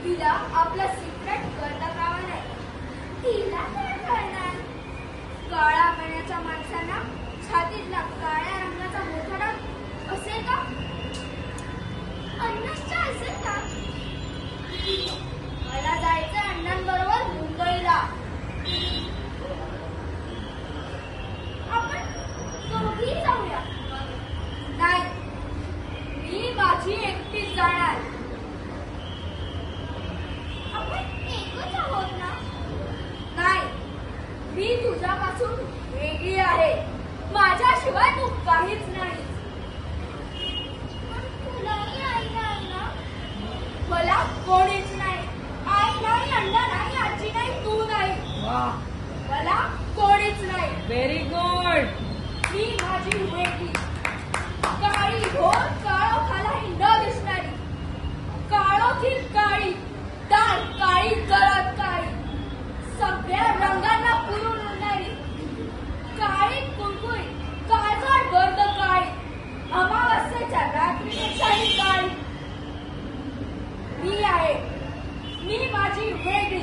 तिला आपला सिक्रेट कळता कामा नाही. तिला काय कळणार? काळ्या मण्याच्या माणसांना छातीतला काळ्या रंगाचा मोठा डाग असेल का? अण्णांच्या असेल का? मला जायचं अण्णांबरोबर मुंबईला. आपण दोघी जाऊया. नाही, मी माझी एकटीच जाणार. आपण एकच आहोत ना? नाही, मी तुझ्यापासून वेगळी आहे. माझ्याशिवाय तू काहीच नाही. पण तुलाही आई नाही ना? मला कोणीच नाही. आई नाही, अण्णा नाही, आजी नाही, तू नाही. मला कोणीच नाही. Very good. मी माझी वेगळी, काळी घोर काळोखालाही न दिसणारी, काळोखील काळी, दाट काळी, गडद काळी, सगळ्या रंगांना पुरून उरणारी, काळी कुळकुळी, काळजाट गर्द काळी, अमावस्येच्या रात्रीपेक्षाही काळी. मी आहे. मी माझी वेगळी.